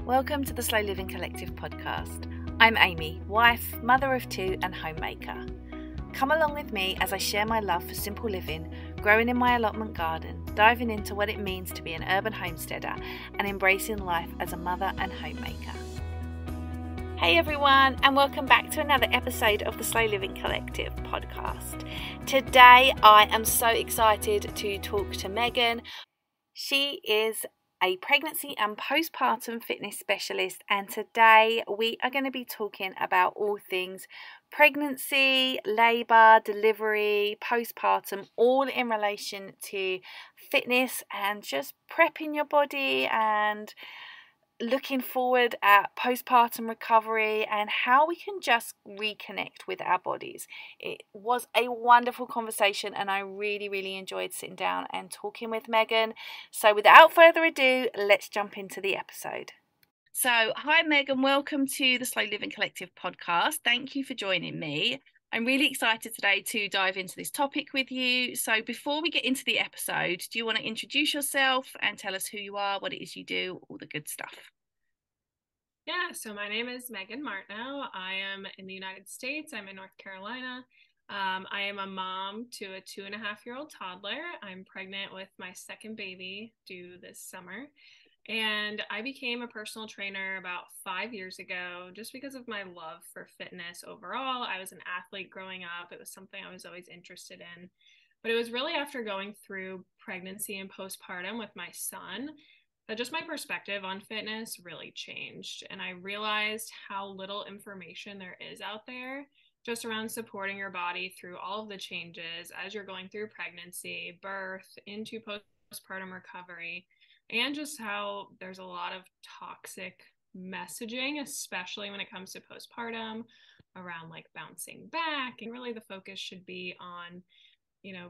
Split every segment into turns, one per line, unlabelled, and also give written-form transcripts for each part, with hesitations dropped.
Welcome to the Slow Living Collective podcast. I'm Amy, wife, mother of two and homemaker. Come along with me as I share my love for simple living, growing in my allotment garden, diving into what it means to be an urban homesteader and embracing life as a mother and homemaker. Hey everyone, and welcome back to another episode of the Slow Living Collective podcast. Today I am so excited to talk to Megan. She is a pregnancy and postpartum fitness specialist, and today we are going to be talking about all things pregnancy, labour, delivery, postpartum, all in relation to fitness and just prepping your body and looking forward at postpartum recovery and how we can just reconnect with our bodies. It was a wonderful conversation and I really enjoyed sitting down and talking with Megan. So without further ado, let's jump into the episode. So hi Megan, welcome to the Slow Living Collective podcast. Thank you for joining me. I'm really excited today to dive into this topic with you. So before we get into the episode, do you want to introduce yourself and tell us who you are, what it is you do, all the good stuff?
Yeah, so my name is Megan Martineau. I am in the United States. I'm in North Carolina. I am a mom to a 2.5-year-old toddler. I'm pregnant with my second baby due this summer. And I became a personal trainer about 5 years ago just because of my love for fitness overall. I was an athlete growing up. It was something I was always interested in. But it was really after going through pregnancy and postpartum with my son that just my perspective on fitness really changed. And I realized how little information there is out there just around supporting your body through all of the changes as you're going through pregnancy, birth, into postpartum recovery, and just how there's a lot of toxic messaging, especially when it comes to postpartum, around like bouncing back. And really the focus should be on,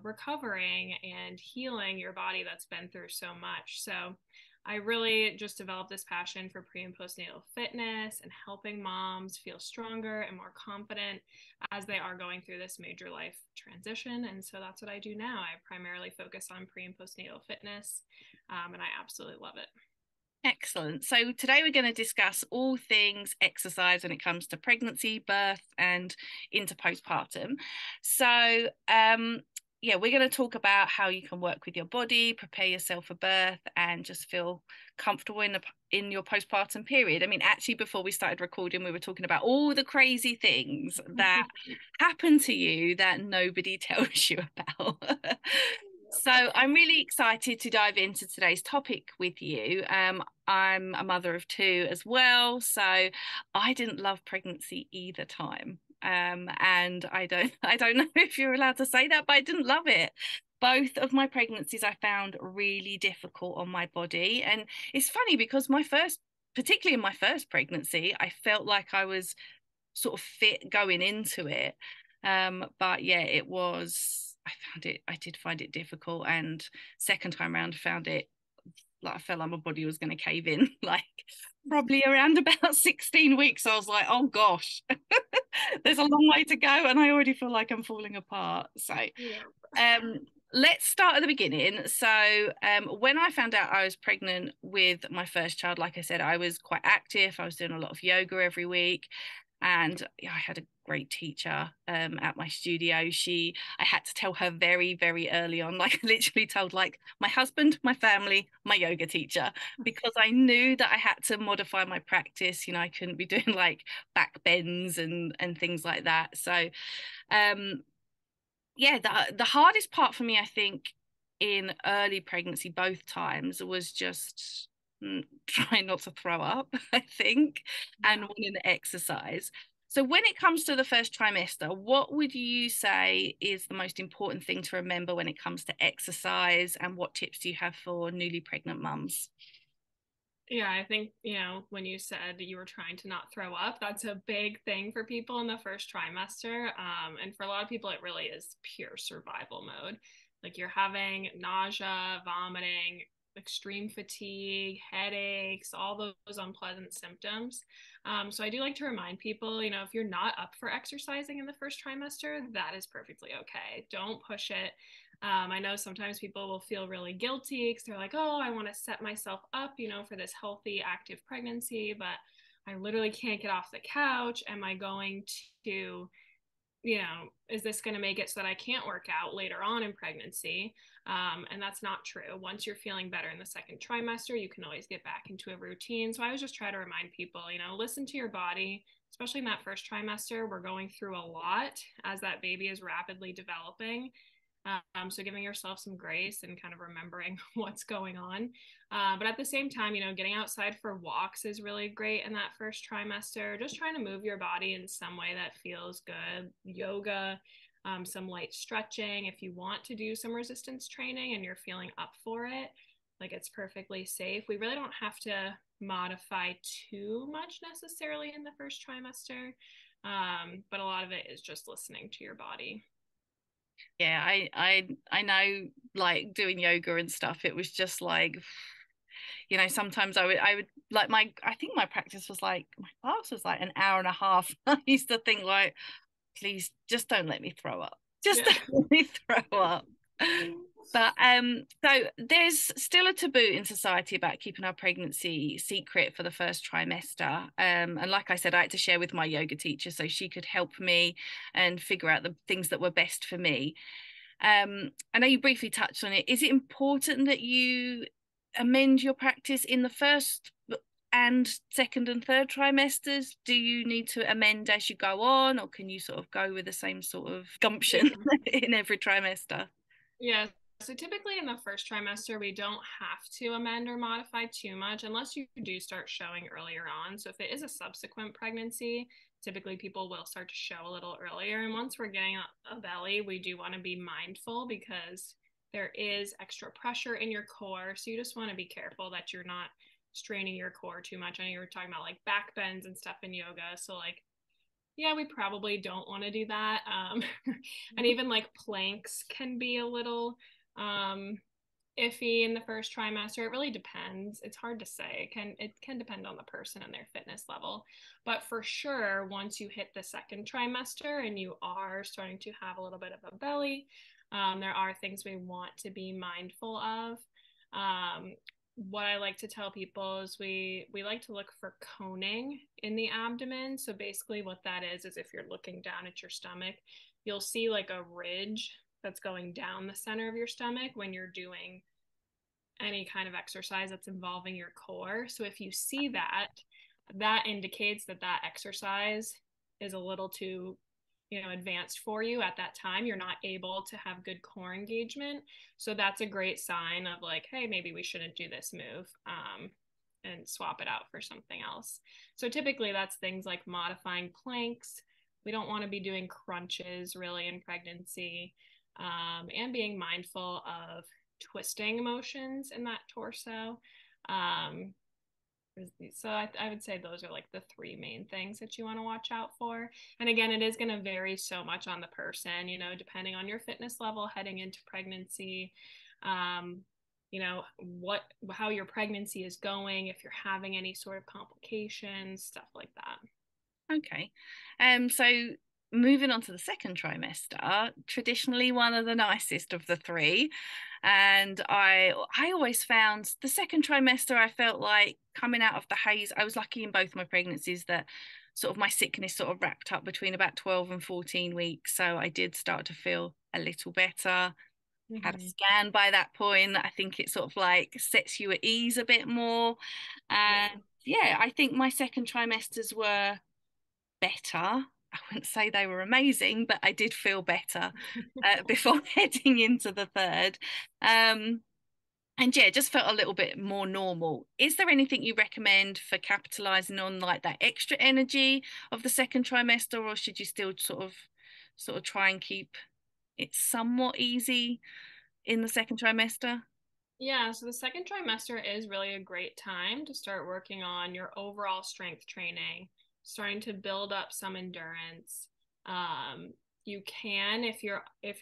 recovering and healing your body that's been through so much. So I really just developed this passion for pre and postnatal fitness and helping moms feel stronger and more confident as they are going through this major life transition. And so that's what I do now. I primarily focus on pre and postnatal fitness, and I absolutely love it.
Excellent. So today we're going to discuss all things exercise when it comes to pregnancy, birth, and into postpartum. So, we're going to talk about how you can work with your body, prepare yourself for birth, and just feel comfortable in your postpartum period. I mean, actually, before we started recording, we were talking about all the crazy things that happen to you that nobody tells you about. So I'm really excited to dive into today's topic with you. I'm a mother of two as well, so I didn't love pregnancy either time. And I don't know if you're allowed to say that, but I didn't love it. Both of my pregnancies I found really difficult on my body. And it's funny because particularly in my first pregnancy, I felt like I was sort of fit going into it. But yeah, I did find it difficult, and second time around found it like I felt like my body was going to cave in, like probably around about 16 weeks. I was like, oh gosh, there's a long way to go and I already feel like I'm falling apart. So let's start at the beginning. So when I found out I was pregnant with my first child, like I said, I was quite active. I was doing a lot of yoga every week. And I had a great teacher at my studio. I had to tell her very early on, like I literally told like my husband, my family, my yoga teacher, because I knew that I had to modify my practice. I couldn't be doing like back bends and things like that. So the hardest part for me, I think, in early pregnancy, both times, was just trying not to throw up, I think, and wanting to exercise. So when it comes to the first trimester, what would you say is the most important thing to remember when it comes to exercise, and what tips do you have for newly pregnant mums?
Yeah, I think, when you said you were trying to not throw up, that's a big thing for people in the first trimester. And for a lot of people, it really is pure survival mode. Like you're having nausea, vomiting, extreme fatigue, headaches, all those unpleasant symptoms. So I do like to remind people, if you're not up for exercising in the first trimester, that is perfectly okay. Don't push it. I know sometimes people will feel really guilty because they're like, oh, I want to set myself up, for this healthy, active pregnancy, but I literally can't get off the couch. Am I going to, is this going to make it so that I can't work out later on in pregnancy? And that's not true. Once you're feeling better in the second trimester, you can always get back into a routine. So I always just try to remind people, listen to your body, especially in that first trimester. We're going through a lot as that baby is rapidly developing. So giving yourself some grace and kind of remembering what's going on. But at the same time, getting outside for walks is really great in that first trimester. Just trying to move your body in some way that feels good. Yoga, some light stretching. If you want to do some resistance training and you're feeling up for it, like it's perfectly safe. We really don't have to modify too much necessarily in the first trimester. But a lot of it is just listening to your body.
Yeah, I know, like doing yoga and stuff, it was just like, sometimes I would like I think my practice was like, my class was like an hour and a half. I used to think like, please just don't let me throw up. Just
Yeah.
don't let me throw up. But so there's still a taboo in society about keeping our pregnancy secret for the first trimester. And like I said, I had to share with my yoga teacher so she could help me and figure out the things that were best for me. I know you briefly touched on it. Is it important that you amend your practice in the first and second and third trimesters? Do you need to amend as you go on, or can you sort of go with the same sort of gumption in every trimester?
Yeah. So typically in the first trimester, we don't have to amend or modify too much unless you do start showing earlier on. So if it is a subsequent pregnancy, typically people will start to show a little earlier. And once we're getting a belly, we do want to be mindful because there is extra pressure in your core. So you just want to be careful that you're not straining your core too much. I know you were talking about like back bends and stuff in yoga. So like, yeah, we probably don't want to do that. And even like planks can be a little iffy in the first trimester. It really depends. It's hard to say. It can depend on the person and their fitness level. But for sure, once you hit the second trimester and you are starting to have a little bit of a belly, there are things we want to be mindful of. What I like to tell people is we like to look for coning in the abdomen. So basically what that is if you're looking down at your stomach, you'll see like a ridge that's going down the center of your stomach when you're doing any kind of exercise that's involving your core. So if you see that, that indicates that that exercise is a little too advanced for you at that time. You're not able to have good core engagement. So that's a great sign of like, hey, maybe we shouldn't do this move, and swap it out for something else. So typically that's things like modifying planks. We don't want to be doing crunches really in pregnancy, and being mindful of twisting motions in that torso. So I would say those are like the three main things that you want to watch out for. And again, it is going to vary so much on the person, depending on your fitness level heading into pregnancy, how your pregnancy is going, if you're having any sort of complications, stuff like that.
Okay. So moving on to the second trimester, traditionally one of the nicest of the three. And I always found the second trimester, I felt like coming out of the haze. I was lucky in both my pregnancies that sort of my sickness sort of wrapped up between about 12 and 14 weeks. So I did start to feel a little better. Had a scan by that point. I think it sort of like sets you at ease a bit more. And yeah, I think my second trimesters were better. I wouldn't say they were amazing, but I did feel better before heading into the third. And yeah, just felt a little bit more normal. Is there anything you recommend for capitalizing on like that extra energy of the second trimester, or should you still sort of try and keep it somewhat easy in the second trimester?
Yeah, so the second trimester is really a great time to start working on your overall strength training, starting to build up some endurance. You can, if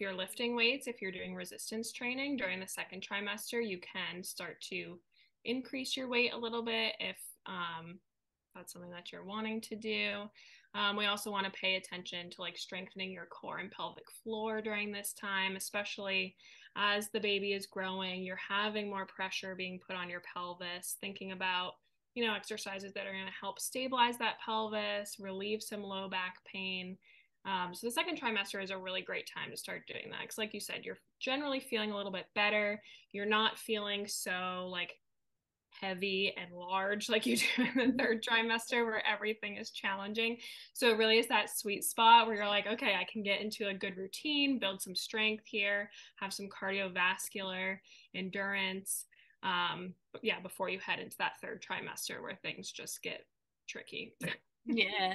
you're lifting weights, if you're doing resistance training during the second trimester, you can start to increase your weight a little bit if that's something that you're wanting to do. We also want to pay attention to like strengthening your core and pelvic floor during this time, especially as the baby is growing. You're having more pressure being put on your pelvis, thinking about, you know, exercises that are going to help stabilize that pelvis, relieve some low back pain. So the second trimester is a really great time to start doing that because, like you said, you're generally feeling a little bit better. You're not feeling so like heavy and large like you do in the third trimester where everything is challenging. So it really is that sweet spot where you're like, okay, I can get into a good routine, build some strength here, have some cardiovascular endurance. But yeah, before you head into that third trimester where things just get tricky.
Yeah.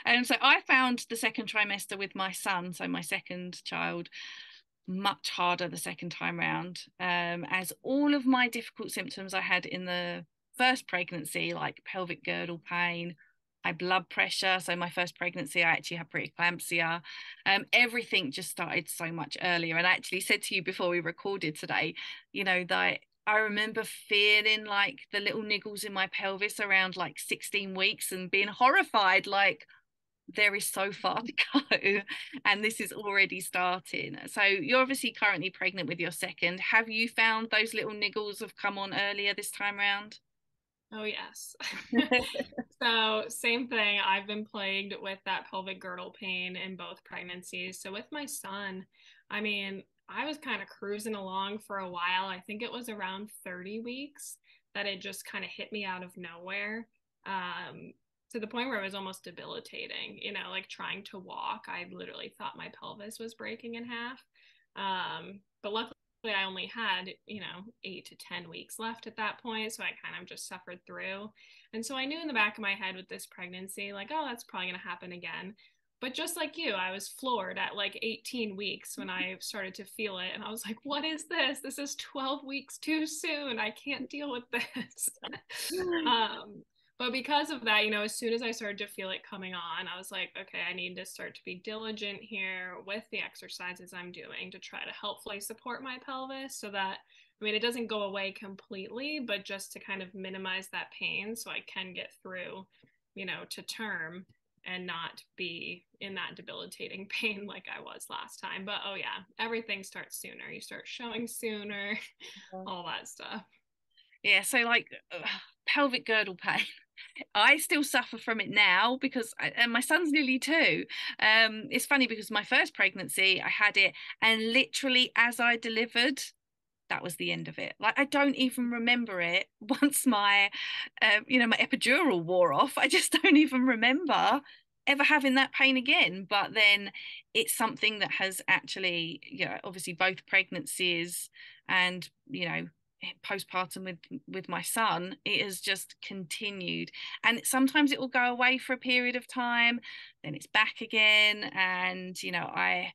And so I found the second trimester with my son, so my second child, much harder the second time round, as all of my difficult symptoms I had in the first pregnancy, like pelvic girdle pain, high blood pressure. So my first pregnancy, I actually had preeclampsia. Everything just started so much earlier. And I actually said to you before we recorded today, you know, that I remember feeling like the little niggles in my pelvis around like 16 weeks and being horrified, like, there is so far to go and this is already starting. So you're obviously currently pregnant with your second. Have you found those little niggles have come on earlier this time round?
Oh, yes. So, same thing. I've been plagued with that pelvic girdle pain in both pregnancies. So, with my son, I mean, I was kind of cruising along for a while. I think it was around 30 weeks that it just kind of hit me out of nowhere, to the point where it was almost debilitating. You know, like trying to walk, I literally thought my pelvis was breaking in half. But luckily, I only had, you know, 8 to 10 weeks left at that point. So I kind of just suffered through. And so I knew in the back of my head with this pregnancy, like, oh, that's probably going to happen again. But just like you, I was floored at like 18 weeks when I started to feel it. And I was like, what is this? This is 12 weeks too soon. I can't deal with this. um, but because of that, you know, as soon as I started to feel it coming on, I was like, okay, I need to start to be diligent here with the exercises I'm doing to try to helpfully support my pelvis so that, I mean, it doesn't go away completely, but just to kind of minimize that pain so I can get through, you know, to term and not be in that debilitating pain like I was last time. But oh, yeah, everything starts sooner. You start showing sooner, all that stuff.
Yeah, so like pelvic girdle pain. I still suffer from it now because and my son's nearly 2. It's funny because my first pregnancy, I had it, and literally as I delivered, that was the end of it. Like I don't even remember it once my, my epidural wore off. I just don't even remember ever having that pain again. But then it's something that has actually, obviously both pregnancies and, postpartum with my son, it has just continued, and sometimes it will go away for a period of time, then it's back again. And I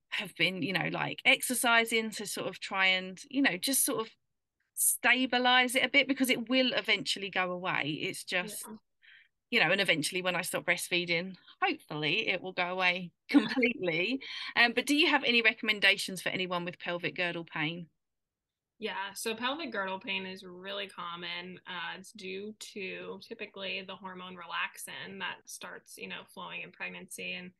have been like exercising to sort of try and just sort of stabilize it a bit, because it will eventually go away. It's just
Yeah.
and eventually when I stop breastfeeding, hopefully it will go away completely. But do you have any recommendations for anyone with pelvic girdle pain?
Yeah, so pelvic girdle pain is really common. It's due to typically the hormone relaxin that starts, you know, flowing in pregnancy. And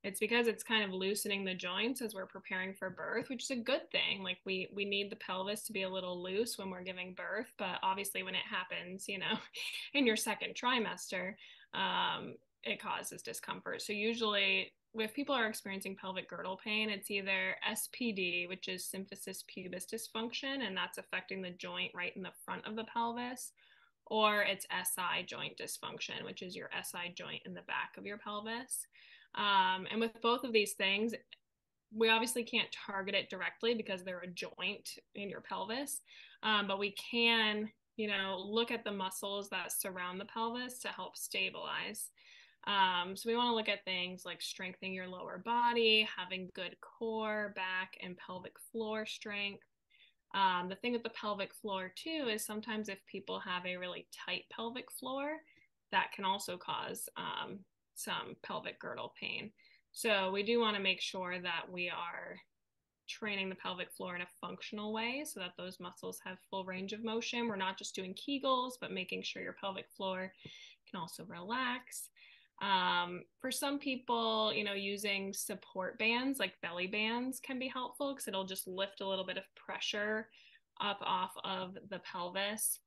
it's because it's kind of loosening the joints as we're preparing for birth, which is a good thing. Like we need the pelvis to be a little loose when we're giving birth, but obviously when it happens, you know, in your second trimester, it causes discomfort. So usually if people are experiencing pelvic girdle pain, it's either SPD, which is symphysis pubis dysfunction, and that's affecting the joint right in the front of the pelvis, or it's SI joint dysfunction, which is your SI joint in the back of your pelvis. And with both of these things, we obviously can't target it directly because they're a joint in your pelvis, but we can, you know, look at the muscles that surround the pelvis to help stabilize. So we want to look at things like strengthening your lower body, having good core, back, and pelvic floor strength. The thing with the pelvic floor too is sometimes if people have a really tight pelvic floor, that can also cause some pelvic girdle pain. So we do want to make sure that we are training the pelvic floor in a functional way so that those muscles have full range of motion. We're not just doing Kegels, but making sure your pelvic floor can also relax. For some people, using support bands like belly bands can be helpful because it'll just lift a little bit of pressure up off of the pelvis.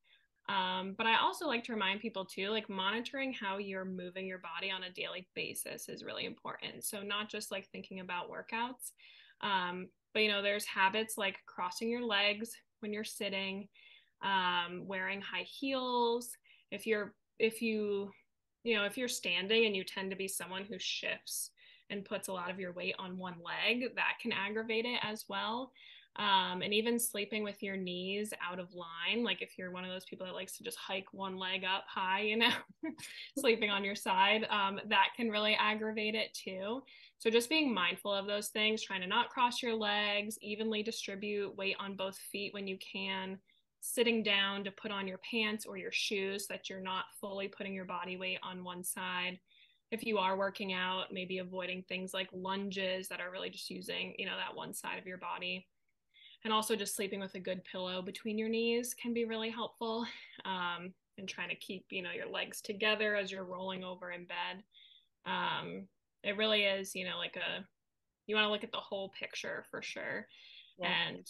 But I also like to remind people too, like monitoring how you're moving your body on a daily basis is really important. So not just like thinking about workouts, but there's habits like crossing your legs when you're sitting, wearing high heels. If you're standing and you tend to be someone who shifts and puts a lot of your weight on one leg, that can aggravate it as well. And even sleeping with your knees out of line, like if you're one of those people that likes to just hike one leg up high, sleeping on your side, that can really aggravate it too. So just being mindful of those things, trying to not cross your legs, evenly distribute weight on both feet when you can, sitting down to put on your pants or your shoes so that you're not fully putting your body weight on one side. If you are working out, maybe avoiding things like lunges that are really just using, that one side of your body. And also just sleeping with a good pillow between your knees can be really helpful. And trying to keep, your legs together as you're rolling over in bed. It really is, you want to look at the whole picture for sure. Yeah. And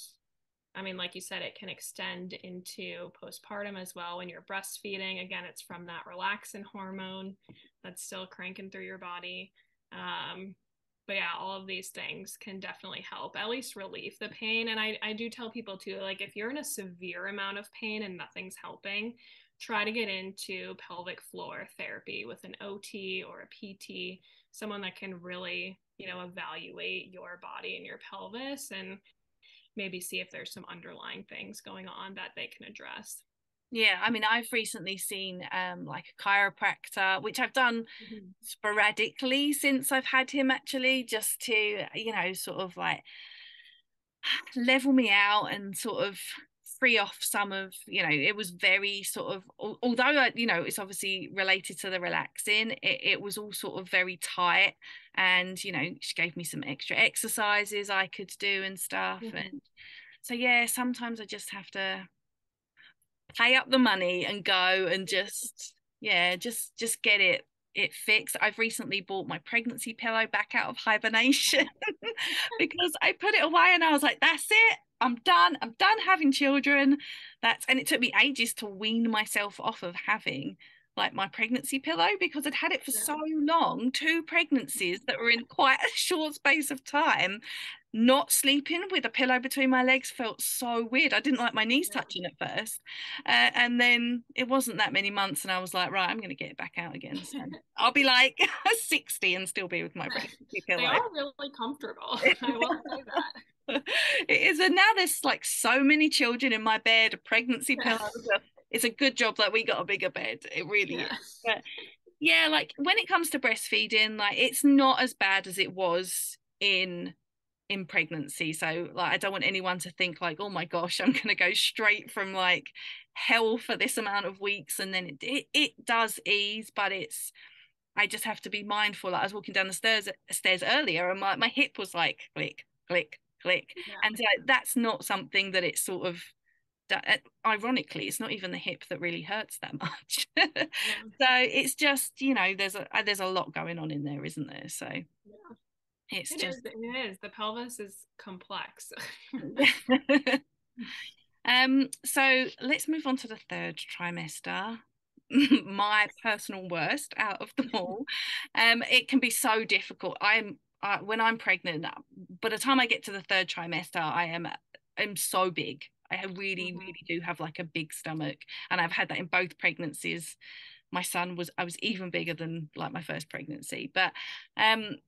I mean, like you said, it can extend into postpartum as well when you're breastfeeding. Again, it's from that relaxin hormone that's still cranking through your body. But yeah, all of these things can definitely help, at least relieve the pain. And I do tell people too, like if you're in a severe amount of pain and nothing's helping, try to get into pelvic floor therapy with an OT or a PT, someone that can really, evaluate your body and your pelvis and maybe see if there's some underlying things going on that they can address.
Yeah, I mean, I've recently seen like a chiropractor, which I've done sporadically since I've had him, actually, just to, sort of like level me out and sort of free off some of, it was very sort of, although, it's obviously related to the relaxing, it was all sort of very tight. And, she gave me some extra exercises I could do and stuff. And so, yeah, sometimes I just have to pay up the money and go and just get it fixed. I've recently bought my pregnancy pillow back out of hibernation because I put it away and I was like, that's it, I'm done having children. And it took me ages to wean myself off of having like my pregnancy pillow because I'd had it for so long, 2 pregnancies that were in quite a short space of time. Not sleeping with a pillow between my legs felt so weird. I didn't like my knees touching at first. And then it wasn't that many months and I was like, right, I'm going to get it back out again. So I'll be like 60 and still be with my pregnancy pillow.
They are really comfortable. I will say that.
It is. And now there's like so many children in my bed, pregnancy pillows. It's a good job that we got a bigger bed. It really is. But yeah, like when it comes to breastfeeding, like it's not as bad as it was in pregnancy. So like I don't want anyone to think like, oh my gosh, I'm gonna go straight from like hell for this amount of weeks, and then it does ease, but I just have to be mindful. Like I was walking down the stairs earlier and my hip was like click click click. And that's not something that it's sort of ironically, it's not even the hip that really hurts that much. So it's just, there's a lot going on in there, isn't there? So it
is. The pelvis is complex.
So let's move on to the 3rd trimester. My personal worst out of them all. It can be so difficult. When I'm pregnant, by the time I get to the 3rd trimester, I'm so big. I really do have like a big stomach, and I've had that in both pregnancies. I was even bigger than like my first pregnancy. But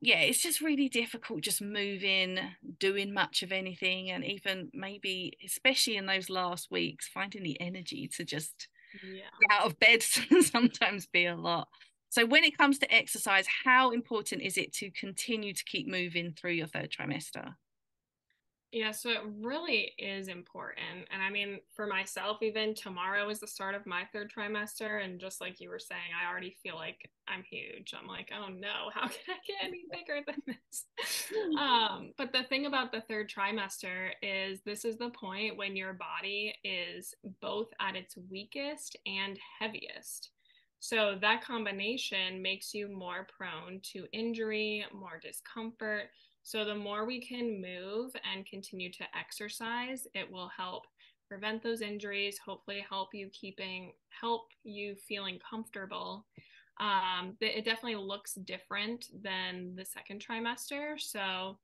it's just really difficult just moving, doing much of anything, and even maybe especially in those last weeks finding the energy to just get out of bed can sometimes be a lot. So when it comes to exercise, how important is it to continue to keep moving through your 3rd trimester?
Yeah, so it really is important. And I mean, for myself, even tomorrow is the start of my third trimester. And just like you were saying, I already feel like I'm huge. I'm like, oh no, how can I get any bigger than this? But the thing about the third trimester is this is the point when your body is both at its weakest and heaviest. So that combination makes you more prone to injury, more discomfort. So the more we can move and continue to exercise, it will help prevent those injuries, hopefully help you feeling comfortable. It definitely looks different than the second trimester. So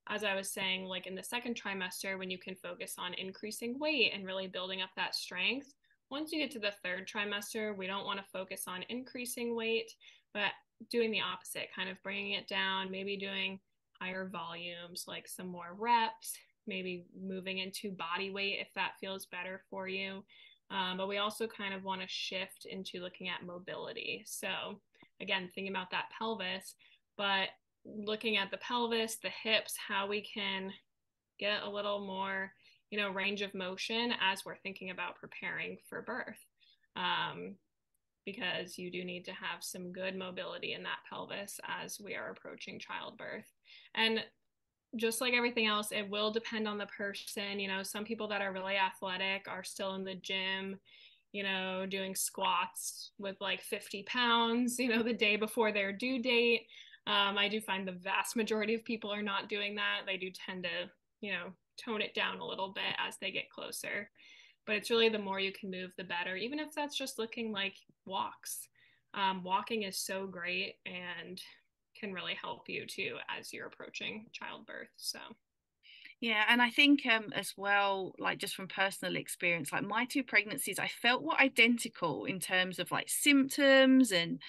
as I was saying, like in the second trimester, when you can focus on increasing weight and really building up that strength, once you get to the third trimester, we don't want to focus on increasing weight, but doing the opposite, kind of bringing it down, maybe doing higher volumes, like some more reps, maybe moving into body weight if that feels better for you. But we also kind of want to shift into looking at mobility. So, again, thinking about that pelvis, but looking at the pelvis, the hips, how we can get a little more, range of motion as we're thinking about preparing for birth. Because you do need to have some good mobility in that pelvis as we are approaching childbirth. And just like everything else, it will depend on the person. Some people that are really athletic are still in the gym, doing squats with like 50 pounds, the day before their due date. I do find the vast majority of people are not doing that. They do tend to, tone it down a little bit as they get closer. But it's really the more you can move, the better, even if that's just looking like walks. Walking is so great and can really help you too as you're approaching childbirth. So
yeah, and I think as well, like just from personal experience, like my two pregnancies, I felt were identical in terms of like symptoms and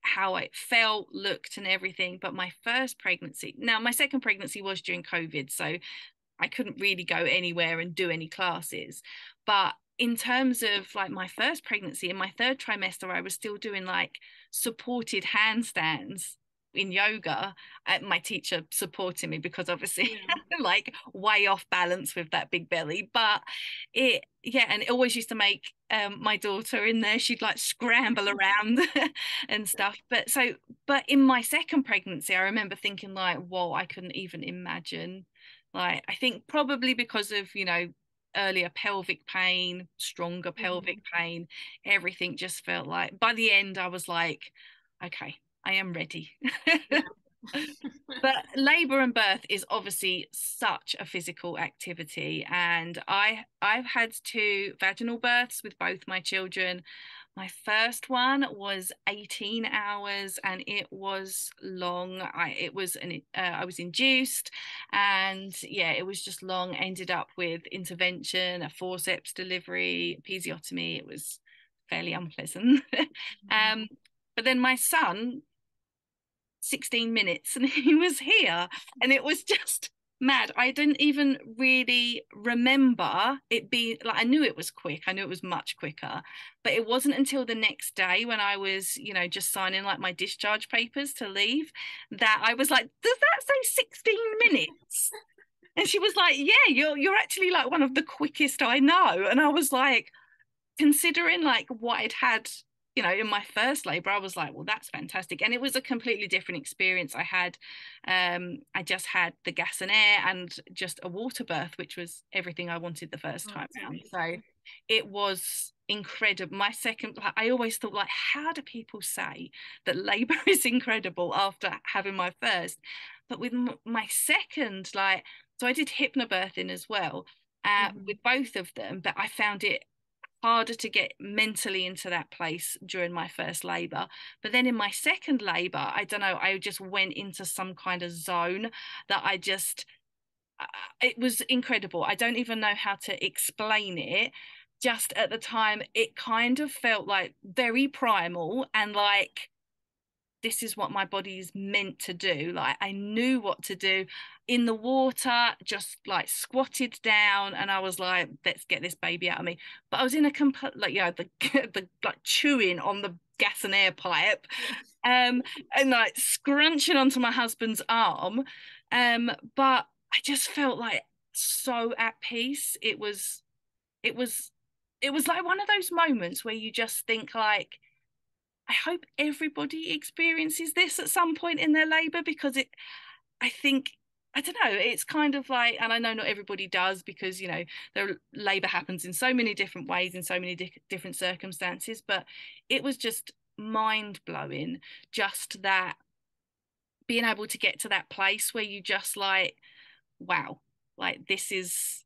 how it felt, looked, and everything. But my first pregnancy, now my second pregnancy was during COVID, so I couldn't really go anywhere and do any classes. But in terms of like my first pregnancy, in my third trimester, I was still doing like supported handstands in yoga, my teacher supporting me because obviously
yeah.
like way off balance with that big belly. But and it always used to make my daughter in there, she'd like scramble around and stuff. But in my second pregnancy, I remember thinking like, whoa, I couldn't even imagine. Like, I think probably because of, earlier pelvic pain, stronger pelvic pain, everything just felt like by the end I was like, okay, I am ready.
Yeah.
But labor and birth is obviously such a physical activity, and I've had two vaginal births with both my children. My first one was 18 hours and it was long. I was induced, and yeah, it was just long. Ended up with intervention, a forceps delivery, episiotomy. It was fairly unpleasant. But then my son, 16 minutes and he was here, and it was just mad. I didn't even really remember it being like, I knew it was quick, I knew it was much quicker, but it wasn't until the next day when I was, just signing like my discharge papers to leave, that I was like, does that say 16 minutes? And she was like, yeah, you're actually like one of the quickest I know. And I was like, considering like what I'd had, in my first labor, I was like, well, that's fantastic. And it was a completely different experience. I just had the gas and air and just a water birth, which was everything I wanted the first time around. So it was incredible. My second, I always thought like, how do people say that labor is incredible after having my first? But with my second, like, so I did hypnobirthing as well, with both of them, but I found it harder to get mentally into that place during my first labor. But then in my second labor, I don't know, I just went into some kind of zone that it was incredible. I don't even know how to explain it. Just at the time, it kind of felt like very primal and like, this is what my body is meant to do. Like, I knew what to do in the water, just like squatted down, and I was like, let's get this baby out of me. But I was in a complete, like, the like chewing on the gas and air pipe, and like scrunching onto my husband's arm, but I just felt like so at peace. It was it was like one of those moments where you just think like, I hope everybody experiences this at some point in their labor, because I think, I don't know, it's kind of like, and I know not everybody does, because their labor happens in so many different ways, in so many different circumstances, but it was just mind blowing, just that, being able to get to that place where you just like, wow, like this is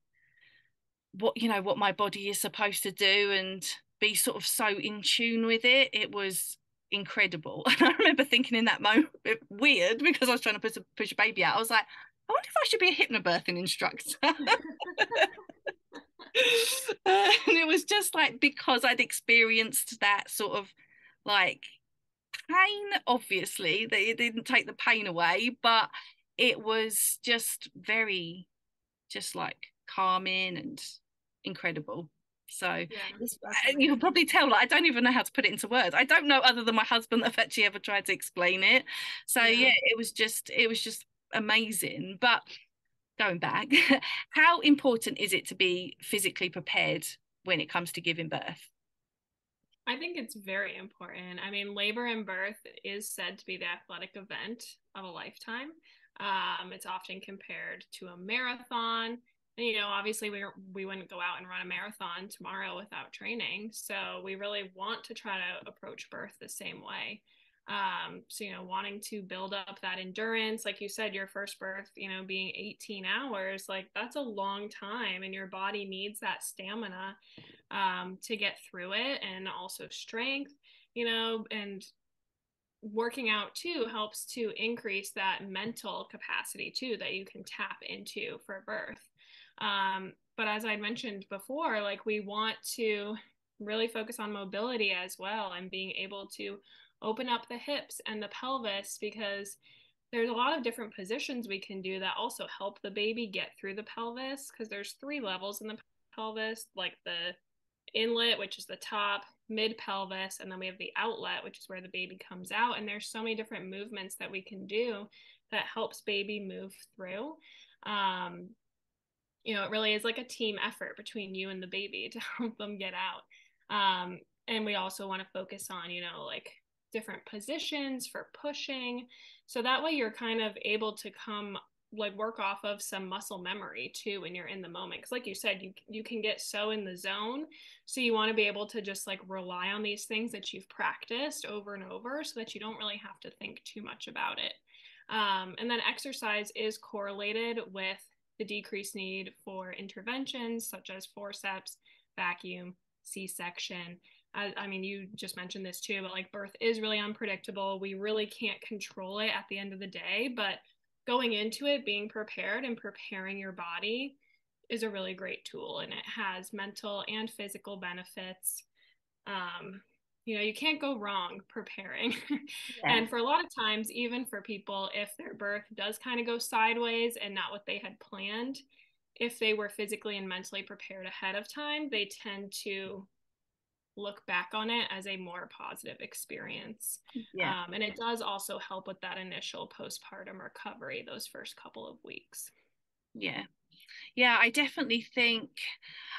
what my body is supposed to do, and be sort of so in tune with it. It was incredible. And I remember thinking in that moment, weird, because I was trying to push a baby out, I was like, I wonder if I should be a hypnobirthing instructor. And it was just like, because I'd experienced that sort of like pain. Obviously they didn't take the pain away, but it was just very, just like calming and incredible. So
Yeah, that's
you can
amazing.
probably tell, like, I don't even know how to put it into words. I don't know, other than my husband, that have actually ever tried to explain it. So
Yeah.
yeah, it was just amazing. But going back, how important is it to be physically prepared when it comes to giving birth?
I think it's very important. I mean, labor and birth is said to be the athletic event of a lifetime. It's often compared to a marathon. And, obviously we wouldn't go out and run a marathon tomorrow without training. So we really want to try to approach birth the same way. So, wanting to build up that endurance, like you said, your first birth, being 18 hours, like that's a long time, and your body needs that stamina to get through it, and also strength, and working out too helps to increase that mental capacity too that you can tap into for birth. But as I mentioned before, like we want to really focus on mobility as well, and being able to open up the hips and the pelvis, because there's a lot of different positions we can do that also help the baby get through the pelvis, because there's 3 levels in the pelvis, like the inlet, which is the top, mid pelvis, and then we have the outlet, which is where the baby comes out. And there's so many different movements that we can do that helps baby move through. Um, it really is like a team effort between you and the baby to help them get out. And we also want to focus on, like different positions for pushing. So that way you're kind of able to come like work off of some muscle memory too when you're in the moment, because like you said, you can get so in the zone, so you want to be able to just like rely on these things that you've practiced over and over, so that you don't really have to think too much about it. And then exercise is correlated with the decreased need for interventions such as forceps, vacuum, C-section. I mean, you just mentioned this too, but like birth is really unpredictable. We really can't control it at the end of the day, but going into it, being prepared and preparing your body is a really great tool, and it has mental and physical benefits. Um, you can't go wrong preparing.
Yeah.
And for a lot of times, even for people, if their birth does kind of go sideways and not what they had planned, if they were physically and mentally prepared ahead of time, they tend to look back on it as a more positive experience.
Yeah.
And it does also help with that initial postpartum recovery, those first couple of weeks.
Yeah. Yeah, I definitely think,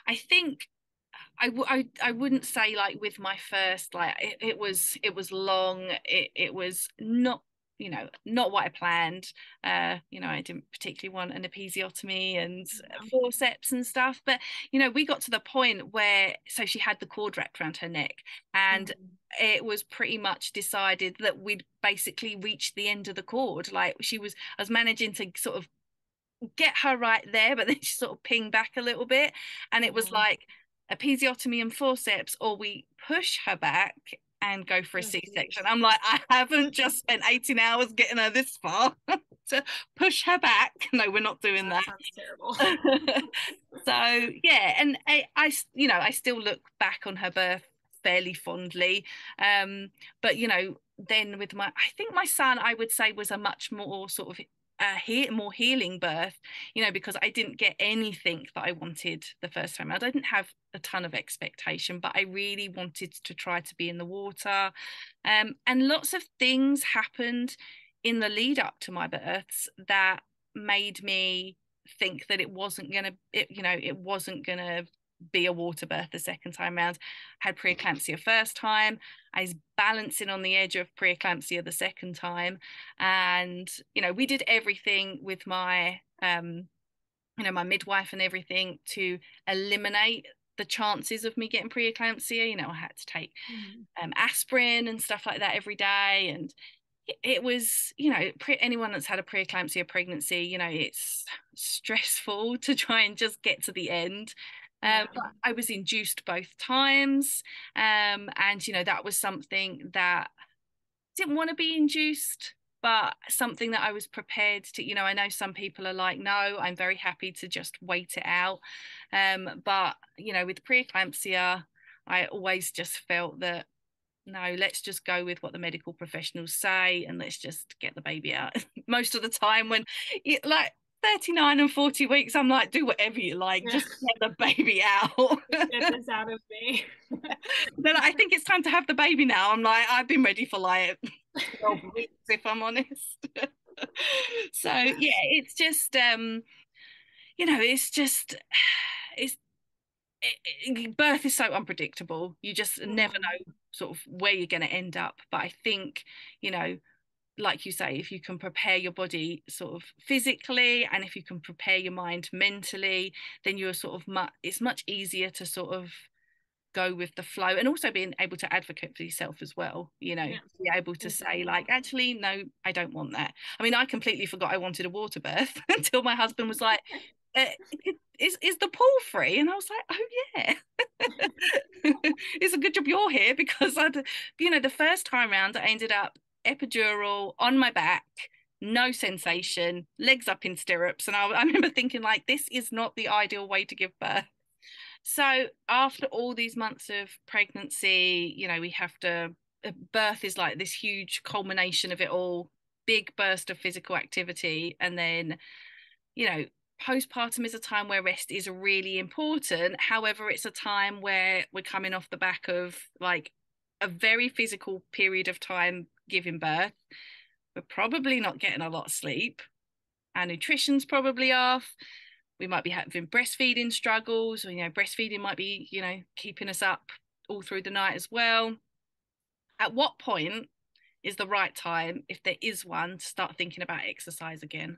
I think I wouldn't say like with my first, like it was long, it was not, not what I planned. I didn't particularly want an episiotomy and
Yeah.
forceps and stuff, but we got to the point where, so she had the cord wrapped around her neck, and
Mm-hmm.
it was pretty much decided that we'd basically reached the end of the cord. Like, I was managing to sort of get her right there, but then she sort of pinged back a little bit, and it was
Yeah.
like episiotomy and forceps, or we push her back and go for a
Oh,
C-section.
geez.
I'm like, I haven't just spent 18 hours getting her this far to push her back. No, we're not doing
That
that.
sounds terrible.
So yeah, and I still look back on her birth fairly fondly. But then with I think my son, I would say, was a much more sort of more healing birth, because I didn't get anything that I wanted the first time. I didn't have a ton of expectation, but I really wanted to try to be in the water. And lots of things happened in the lead up to my births that made me think that it wasn't gonna be a water birth the second time round. I had preeclampsia first time. I was balancing on the edge of preeclampsia the second time, and we did everything with my my midwife and everything to eliminate the chances of me getting preeclampsia. I had to take aspirin and stuff like that every day, and it was, anyone that's had a preeclampsia pregnancy, it's stressful to try and just get to the end. But I was induced both times, and that was something that didn't want to be induced, but something that I was prepared to. I know some people are like, no, I'm very happy to just wait it out. But with preeclampsia, I always just felt that no, let's just go with what the medical professionals say and let's just get the baby out. Most of the time when like 39 and 40 weeks, I'm like, do whatever you like, just get the baby out.
Get this out of me.
Then I think it's time to have the baby now. I'm like, I've been ready for like 12 weeks, if I'm honest. So yeah, it's just birth is so unpredictable. You just never know sort of where you're going to end up. But I think, like you say, if you can prepare your body sort of physically and if you can prepare your mind mentally, then you're sort of it's much easier to sort of go with the flow, and also being able to advocate for yourself as well, be able to say like, actually no, I don't want that. I mean, I completely forgot I wanted a water birth until my husband was like, is the pool free? And I was like, oh yeah. It's a good job you're here, because the first time round I ended up epidural on my back, no sensation, legs up in stirrups, and I remember thinking like, this is not the ideal way to give birth. So after all these months of pregnancy, we have to, birth is like this huge culmination of it all, big burst of physical activity. And then, postpartum is a time where rest is really important. However, it's a time where we're coming off the back of like a very physical period of time giving birth. We're probably not getting a lot of sleep. Our nutrition's probably off. We might be having breastfeeding struggles, or breastfeeding might be keeping us up all through the night as well. At what point is the right time, if there is one, to start thinking about exercise again?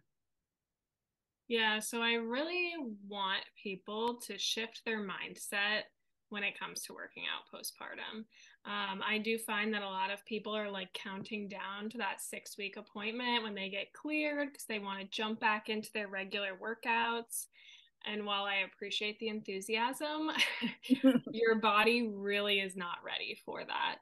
Yeah, so I really want people to shift their mindset when it comes to working out postpartum. I do find that a lot of people are like counting down to that 6-week appointment when they get cleared because they want to jump back into their regular workouts. And while I appreciate the enthusiasm, your body really is not ready for that.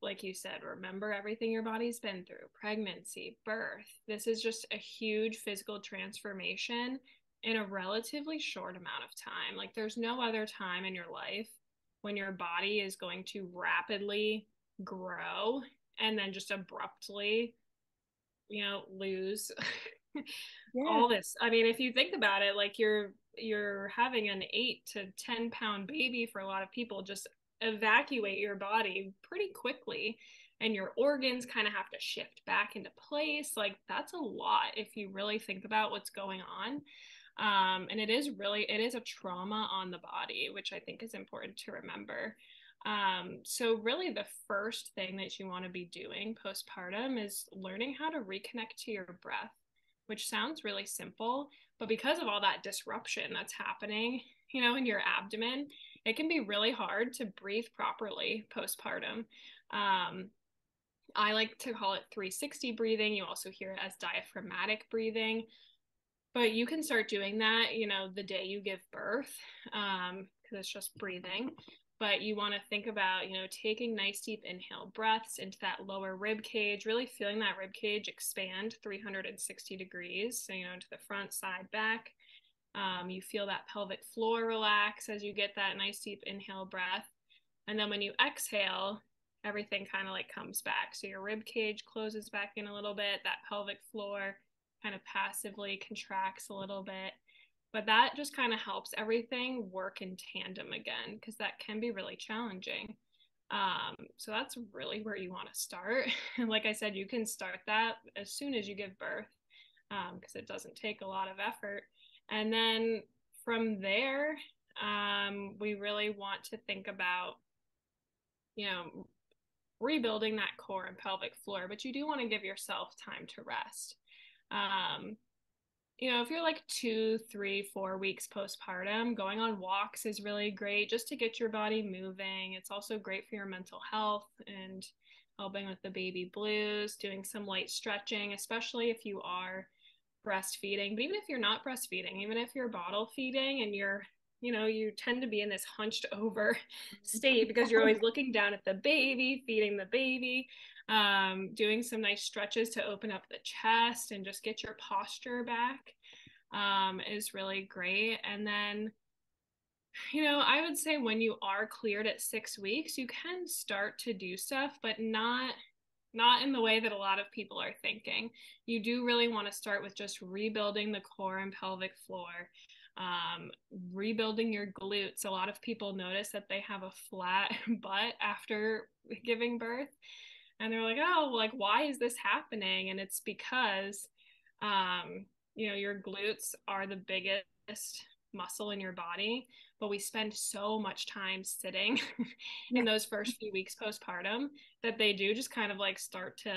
Like you said, remember everything your body's been through: pregnancy, birth. This is just a huge physical transformation in a relatively short amount of time. Like there's no other time in your life when your body is going to rapidly grow and then just abruptly, lose all this. I mean, if you think about it, like you're having an 8 to 10 pound baby for a lot of people, just evacuate your body pretty quickly, and your organs kind of have to shift back into place. Like that's a lot if you really think about what's going on. And it is a trauma on the body, which I think is important to remember. So really the first thing that you want to be doing postpartum is learning how to reconnect to your breath, which sounds really simple, but because of all that disruption that's happening, in your abdomen, it can be really hard to breathe properly postpartum. I like to call it 360 breathing. You also hear it as diaphragmatic breathing, but you can start doing that, the day you give birth, because it's just breathing. But you want to think about, taking nice deep inhale breaths into that lower rib cage, really feeling that rib cage expand 360 degrees. So, to the front, side, back. You feel that pelvic floor relax as you get that nice deep inhale breath. And then when you exhale, everything kind of like comes back. So your rib cage closes back in a little bit, that pelvic floor kind of passively contracts a little bit. But that just kind of helps everything work in tandem again, because that can be really challenging. So that's really where you want to start. And like I said, you can start that as soon as you give birth. because it doesn't take a lot of effort. And then from there, we really want to think about, rebuilding that core and pelvic floor, but you do want to give yourself time to rest. If you're like 2, 3, 4 weeks postpartum, going on walks is really great just to get your body moving. It's also great for your mental health and helping with the baby blues, doing some light stretching, especially if you are breastfeeding. But even if you're not breastfeeding, even if you're bottle feeding and you tend to be in this hunched over state because you're always looking down at the baby, feeding the baby, doing some nice stretches to open up the chest and just get your posture back is really great. And then, I would say when you are cleared at 6 weeks, you can start to do stuff, but not in the way that a lot of people are thinking. You do really want to start with just rebuilding the core and pelvic floor, rebuilding your glutes. A lot of people notice that they have a flat butt after giving birth, and they're like, oh, like, why is this happening? And it's because your glutes are the biggest muscle in your body, but we spend so much time sitting in those first few weeks postpartum that they do just kind of like start to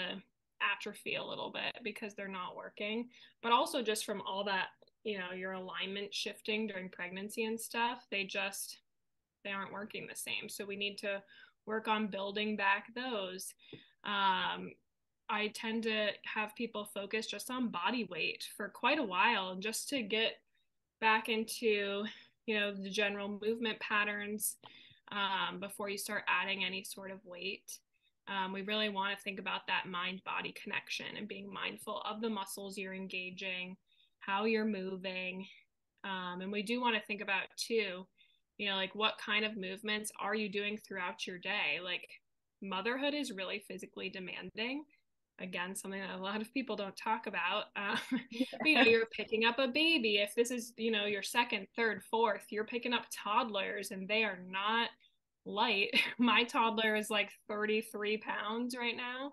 atrophy a little bit because they're not working. But also just from all that, your alignment shifting during pregnancy and stuff, they aren't working the same. So we need to work on building back those. I tend to have people focus just on body weight for quite a while just to get back into, the general movement patterns before you start adding any sort of weight. We really want to think about that mind-body connection and being mindful of the muscles you're engaging, how you're moving. And we do want to think about too, like what kind of movements are you doing throughout your day? Like motherhood is really physically demanding. Again, something that a lot of people don't talk about. But, you're picking up a baby. If this is, your second, third, fourth, you're picking up toddlers and they are not light. My toddler is like 33 pounds right now.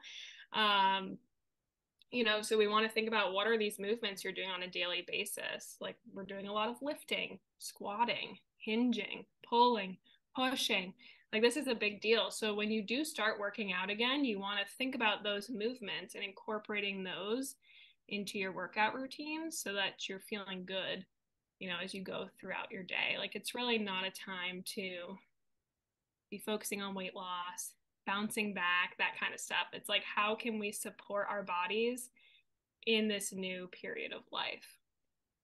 So we want to think about what are these movements you're doing on a daily basis. Like we're doing a lot of lifting, squatting, hinging, pulling, pushing. Like this is a big deal. So when you do start working out again, you want to think about those movements and incorporating those into your workout routines so that you're feeling good, as you go throughout your day. Like it's really not a time to be focusing on weight loss, bouncing back, that kind of stuff. It's like, how can we support our bodies in this new period of life?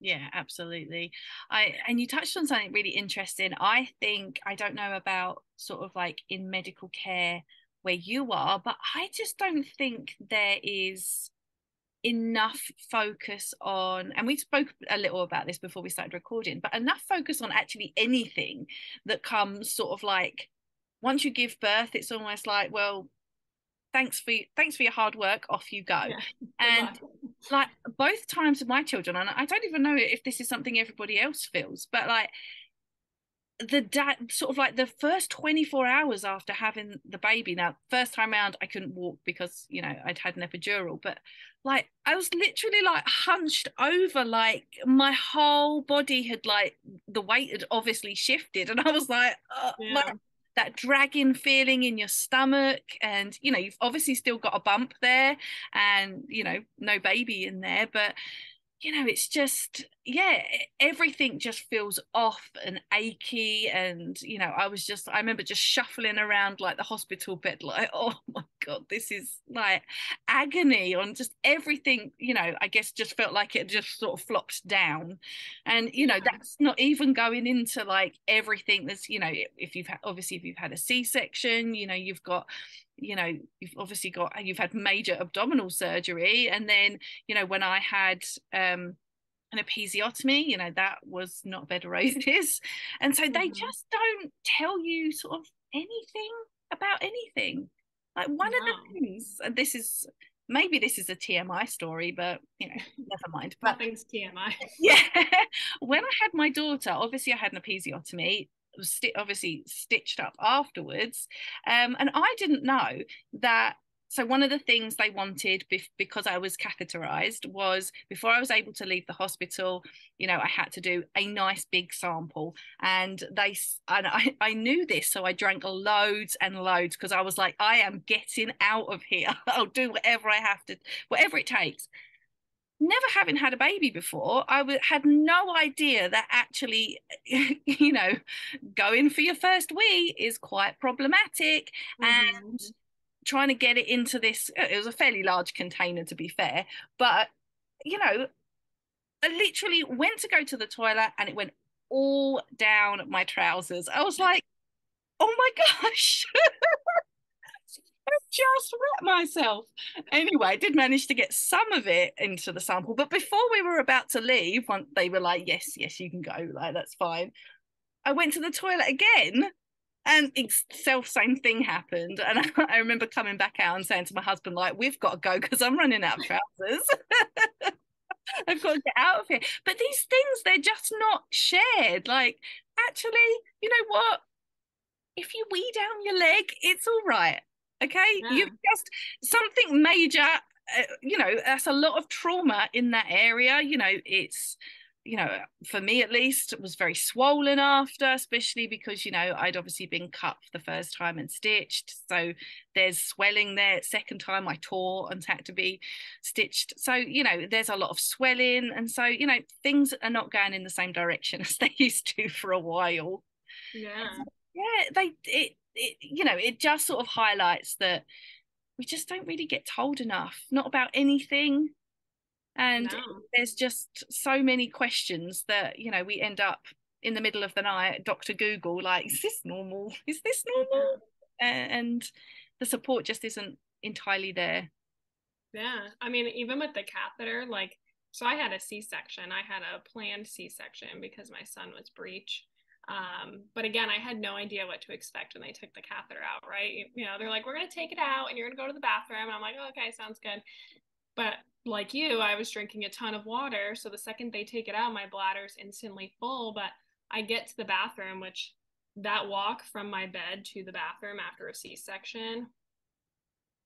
Yeah, absolutely. And you touched on something really interesting. I think, I don't know about sort of like in medical care where you are, but I just don't think there is enough focus on, and we spoke a little about this before we started recording, but enough focus on actually anything that comes sort of like once you give birth. It's almost like, well, thanks for your hard work, off you go.
Yeah,
and like both times of my children, and I don't even know if this is something everybody else feels, but like sort of like the first 24 hours after having the baby. Now first time around I couldn't walk because I'd had an epidural, but like I was literally like hunched over, like my whole body had, like the weight had obviously shifted, and I was like, like that dragging feeling in your stomach, and you've obviously still got a bump there, and no baby in there, but it's just, yeah, everything just feels off and achy. And I remember just shuffling around like the hospital bed, like, oh my god, this is like agony on just everything. I guess just felt like it just sort of flopped down. And that's not even going into like everything that's, if you've had a C-section, you've had major abdominal surgery. And then when I had an episiotomy, that was not bed of roses. And so they just don't tell you sort of anything about anything. Like one of the things, and this is a TMI story, but never mind. But
nothing's TMI.
Yeah. When I had my daughter, obviously I had an episiotomy. It was obviously stitched up afterwards, and I didn't know that So one of the things they wanted because I was catheterized was before I was able to leave the hospital, I had to do a nice big sample. And I knew this, so I drank loads and loads because I was like, I am getting out of here. I'll do whatever I have to, whatever it takes. Never having had a baby before, had no idea that actually, going for your first wee is quite problematic.
Mm-hmm.
And trying to get it into this, it was a fairly large container to be fair, but I literally went to go to the toilet and it went all down my trousers. I was like, oh my gosh. I just wet myself. Anyway, I did manage to get some of it into the sample, but before we were about to leave, once they were like, yes, you can go, like that's fine, I went to the toilet again. And it's same thing happened. And I remember coming back out and saying to my husband, like, we've got to go because I'm running out of trousers. I've got to get out of here. But these things, they're just not shared. Like, actually, you know what? If you wee down your leg, it's all right. Okay.
Yeah.
You've just something major, that's a lot of trauma in that area. It's, for me at least, it was very swollen after, especially because, I'd obviously been cut for the first time and stitched. So there's swelling there. Second time I tore and had to be stitched. So, there's a lot of swelling. And so, things are not going in the same direction as they used to for a while.
Yeah.
Yeah, it just sort of highlights that we just don't really get told enough, not about anything. And
No.
there's just so many questions that, we end up in the middle of the night, Dr. Google, like, is this normal? Is this normal?
Yeah.
And the support just isn't entirely there.
Yeah. I mean, even with the catheter, like, so I had a C-section. I had a planned C-section because my son was breech. But again, I had no idea what to expect when they took the catheter out, right? They're like, we're going to take it out and you're going to go to the bathroom. And I'm like, oh, okay, sounds good. But like you, I was drinking a ton of water. So the second they take it out, my bladder's instantly full. But I get to the bathroom, which that walk from my bed to the bathroom after a C-section,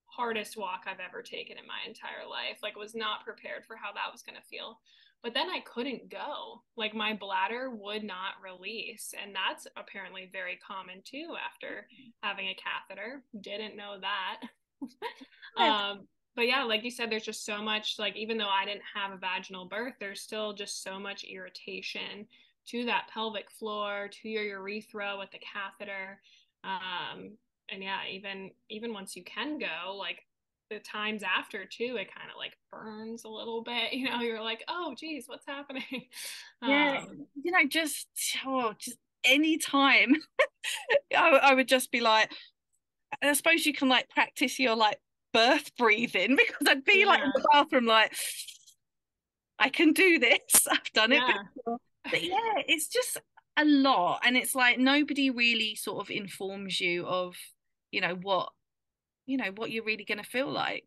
hardest walk I've ever taken in my entire life. Like, was not prepared for how that was going to feel. But then I couldn't go. Like, my bladder would not release. And that's apparently very common too after having a catheter. Didn't know that. But yeah, like you said, there's just so much, like, even though I didn't have a vaginal birth, there's still just so much irritation to that pelvic floor, to your urethra with the catheter. And yeah, even once you can go, like the times after too, it kind of like burns a little bit. You're like, oh geez, what's happening?
Yeah, just any time I would just be like, I suppose you can like practice your like birth breathing because I'd be like in the bathroom like, I can do this. I've done it
Yeah.
before. But yeah, it's just a lot. And it's like nobody really sort of informs you of, what you're really gonna feel like.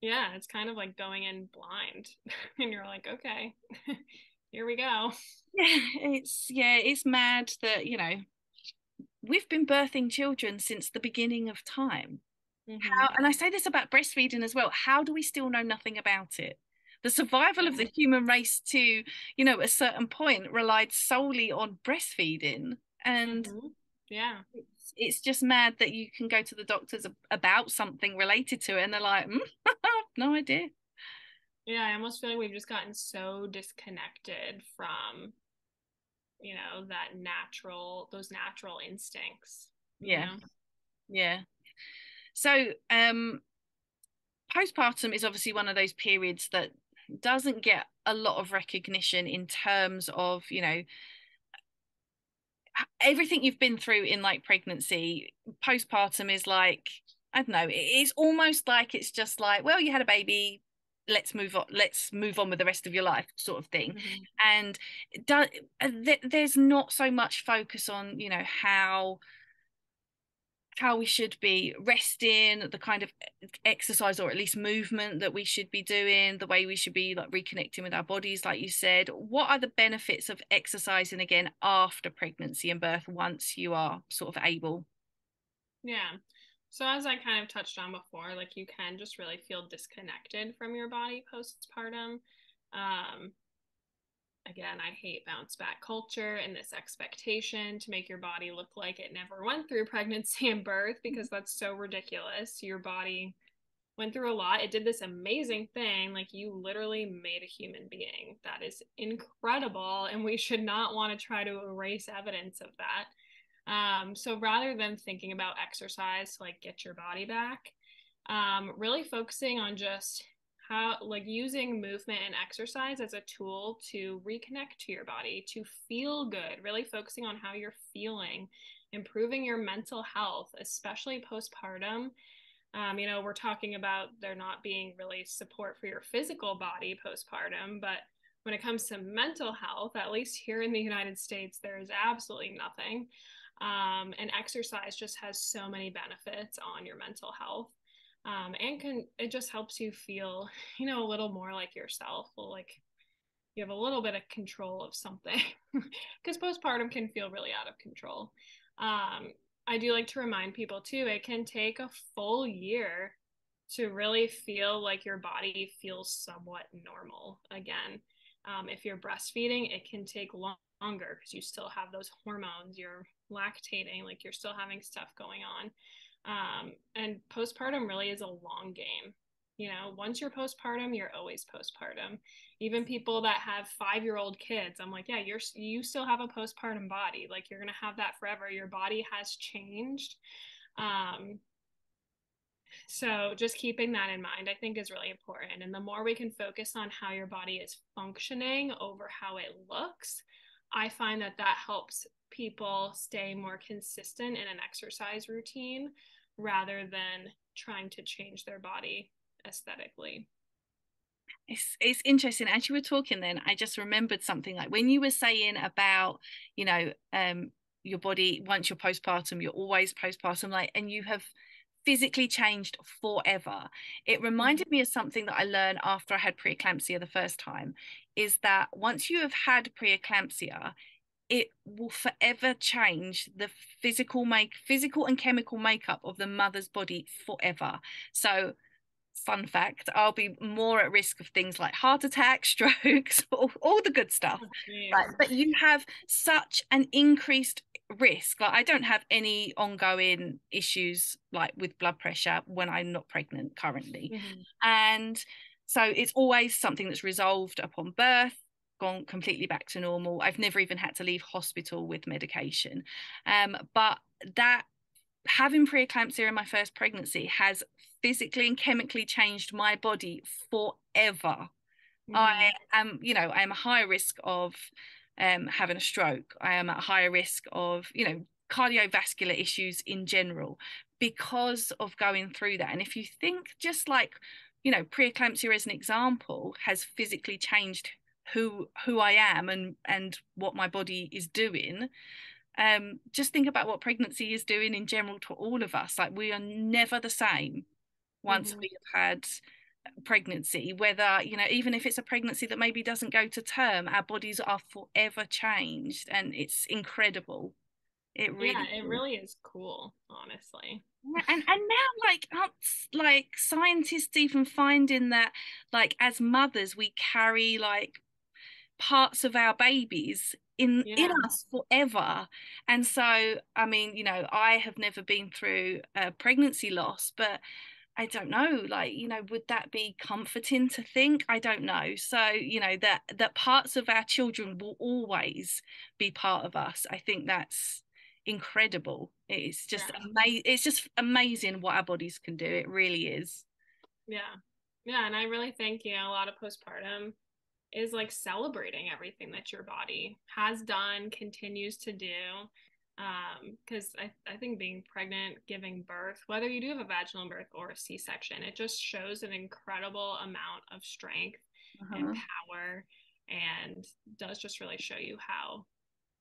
Yeah, it's kind of like going in blind and you're like, okay, here we go.
It's mad that, we've been birthing children since the beginning of time.
Mm-hmm.
And I say this about breastfeeding as well. How do we still know nothing about it? The survival of the human race to, a certain point relied solely on breastfeeding. And
Yeah.
it's just mad that you can go to the doctors about something related to it and they're like, no idea.
Yeah, I almost feel like we've just gotten so disconnected from, those natural instincts,
Yeah. Yeah. So postpartum is obviously one of those periods that doesn't get a lot of recognition in terms of, everything you've been through in like pregnancy. Postpartum is like, I don't know, it's almost like it's just like, well, you had a baby, let's move on with the rest of your life, sort of thing. And there's not so much focus on, how we should be resting, the kind of exercise or at least movement that we should be doing, the way we should be like reconnecting with our bodies, like you said. What are the benefits of exercising again after pregnancy and birth once you are sort of able?
Yeah. So as I kind of touched on before, like you can just really feel disconnected from your body postpartum. Um, Again, I hate bounce back culture and this expectation to make your body look like it never went through pregnancy and birth because that's so ridiculous. Your body went through a lot. It did this amazing thing. Like you literally made a human being. That is incredible. And we should not want to try to erase evidence of that. So rather than thinking about exercise to like get your body back, really focusing on just how like using movement and exercise as a tool to reconnect to your body, to feel good, really focusing on how you're feeling, improving your mental health, especially postpartum. We're talking about there not being really support for your physical body postpartum, but when it comes to mental health, at least here in the United States, there is absolutely nothing. And exercise just has so many benefits on your mental health. And it just helps you feel, a little more like yourself, like you have a little bit of control of something because postpartum can feel really out of control. I do like to remind people too, it can take a full year to really feel like your body feels somewhat normal again. If you're breastfeeding, it can take longer because you still have those hormones, you're lactating, like you're still having stuff going on. And postpartum really is a long game. Once you're postpartum, you're always postpartum. Even people that have 5-year-old kids, I'm like, yeah, you still have a postpartum body. Like you're gonna have that forever. Your body has changed. So just keeping that in mind, I think, is really important. And the more we can focus on how your body is functioning over how it looks, I find that that helps people stay more consistent in an exercise routine rather than trying to change their body aesthetically.
It's interesting. As you were talking then, I just remembered something like when you were saying about, your body, once you're postpartum, you're always postpartum, like, and you have physically changed forever. It reminded me of something that I learned after I had preeclampsia the first time, is that once you have had preeclampsia, it will forever change the physical and chemical makeup of the mother's body forever. So fun fact, I'll be more at risk of things like heart attacks, strokes, all the good stuff. Right. But you have such an increased risk. Like I don't have any ongoing issues like with blood pressure when I'm not pregnant currently. And so it's always something that's resolved upon birth, gone completely back to normal. I've never even had to leave hospital with medication. But that having preeclampsia in my first pregnancy has physically and chemically changed my body forever. I am, I am a higher risk of having a stroke. I am at a higher risk of, cardiovascular issues in general because of going through that. And if you think just like, preeclampsia as an example has physically changed who I am and what my body is doing, just think about what pregnancy is doing in general to all of us. Like we are never the same once we have had pregnancy, whether, even if it's a pregnancy that maybe doesn't go to term, our bodies are forever changed, and it's incredible. It
really is cool, honestly.
And now like scientists even finding that like as mothers we carry like parts of our babies in us forever. And so I mean, I have never been through a pregnancy loss, but I don't know, like, would that be comforting to think? I don't know. So, that parts of our children will always be part of us. I think that's incredible. It's just amazing. It's just amazing what our bodies can do. It really is.
Yeah, and I really think, a lot of postpartum is like celebrating everything that your body has done, continues to do. Because I think being pregnant, giving birth, whether you do have a vaginal birth or a C-section, it just shows an incredible amount of strength and power, and does just really show you how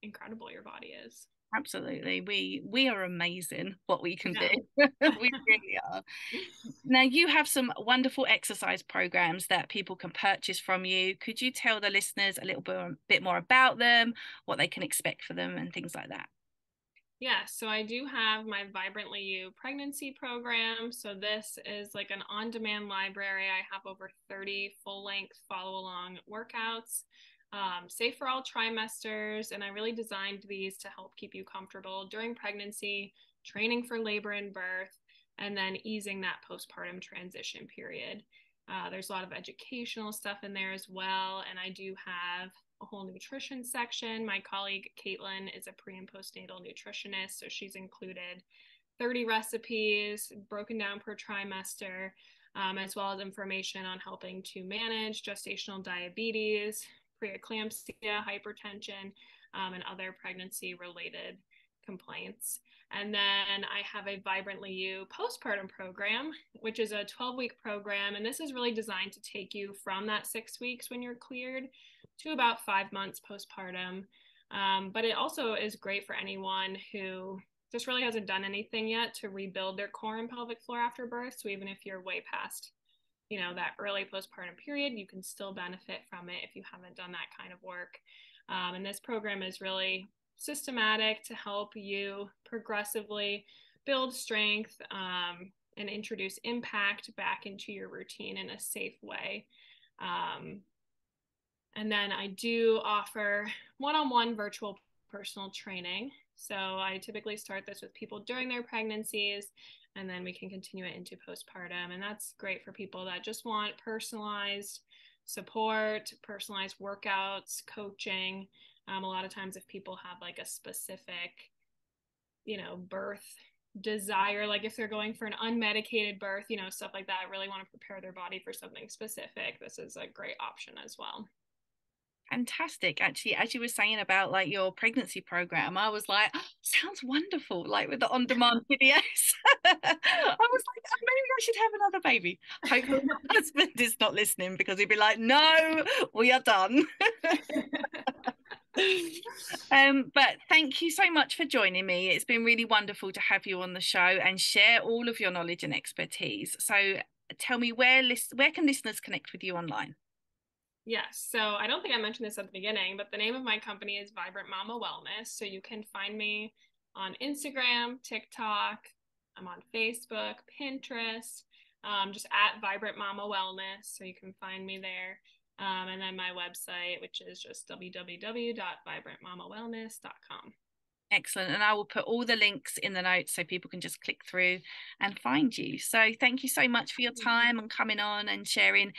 incredible your body is.
Absolutely. We are amazing what we can do. We really are. Now you have some wonderful exercise programs that people can purchase from you. Could you tell the listeners a little bit more about them, what they can expect for them and things like that?
Yeah, so I do have my Vibrantly You pregnancy program. So this is like an on-demand library. I have over 30 full-length follow-along workouts, safe for all trimesters, and I really designed these to help keep you comfortable during pregnancy, training for labor and birth, and then easing that postpartum transition period. There's a lot of educational stuff in there as well, and I do have a whole nutrition section. My colleague Caitlin is a pre and postnatal nutritionist, so she's included 30 recipes broken down per trimester, as well as information on helping to manage gestational diabetes, preeclampsia, hypertension, and other pregnancy related complaints. And then I have a Vibrantly You postpartum program, which is a 12-week program. And this is really designed to take you from that 6 weeks when you're cleared to about 5 months postpartum. But it also is great for anyone who just really hasn't done anything yet to rebuild their core and pelvic floor after birth. So even if you're way past, that early postpartum period, you can still benefit from it if you haven't done that kind of work. And this program is really systematic to help you progressively build strength and introduce impact back into your routine in a safe way. And then I do offer one-on-one virtual personal training. So I typically start this with people during their pregnancies, and then we can continue it into postpartum. And that's great for people that just want personalized support, personalized workouts, coaching. A lot of times if people have like a specific, birth desire, like if they're going for an unmedicated birth, stuff like that, really want to prepare their body for something specific, this is a great option as well.
Fantastic. Actually, as you were saying about like your pregnancy program, I was like, oh, sounds wonderful, like with the on-demand videos. I was like, oh, maybe I should have another baby. Hopefully my husband is not listening, because he'd be like, no, we are done. But thank you so much for joining me. It's been really wonderful to have you on the show and share all of your knowledge and expertise. So tell me, where can listeners connect with you online?
Yes, so I don't think I mentioned this at the beginning, but the name of my company is Vibrant Mama Wellness. So you can find me on Instagram, TikTok, I'm on Facebook, Pinterest, just at Vibrant Mama Wellness. So you can find me there. And then my website, which is just www.vibrantmamawellness.com.
Excellent. And I will put all the links in the notes so people can just click through and find you. So thank you so much for your time and coming on and sharing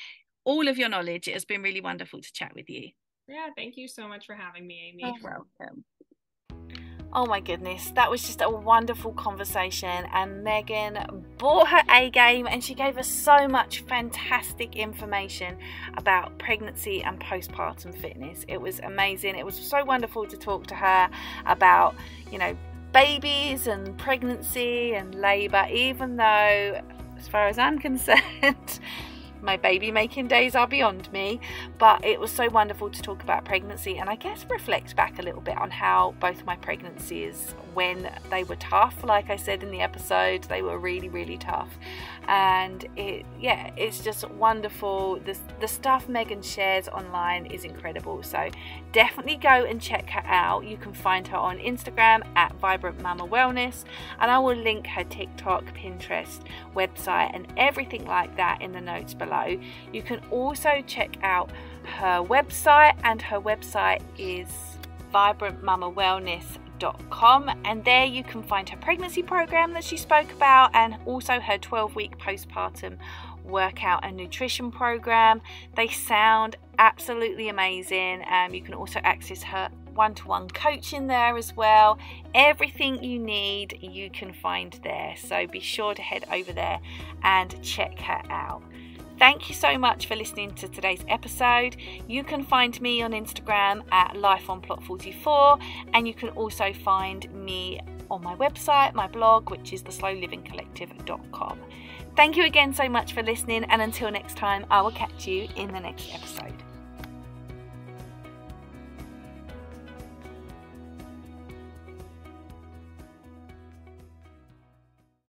all of your knowledge. It has been really wonderful to chat with you.
Yeah, thank you so much for having me, Amy.
You're welcome. Oh my goodness, that was just a wonderful conversation, and Megan brought her A game and she gave us so much fantastic information about pregnancy and postpartum fitness. It was amazing. It was so wonderful to talk to her about, babies and pregnancy and labour, even though, as far as I'm concerned, my baby making days are beyond me. But it was so wonderful to talk about pregnancy, and I guess reflect back a little bit on how both my pregnancies, when they were tough, like I said in the episode, they were really, really tough. And it's just wonderful. The stuff Megan shares online is incredible, so definitely go and check her out. You can find her on Instagram at Vibrant Mama Wellness, and I will link her TikTok, Pinterest, website and everything like that in the notes below. You can also check out her website, and her website is vibrantmamawellness.com, and there you can find her pregnancy program that she spoke about, and also her 12-week postpartum workout and nutrition program. They sound absolutely amazing. You can also access her one-to-one coaching there as well. Everything you need you can find there, so be sure to head over there and check her out. Thank you so much for listening to today's episode. You can find me on Instagram at lifeonplot44, and you can also find me on my website, my blog, which is theslowlivingcollective.com. Thank you again so much for listening, and until next time, I will catch you in the next episode.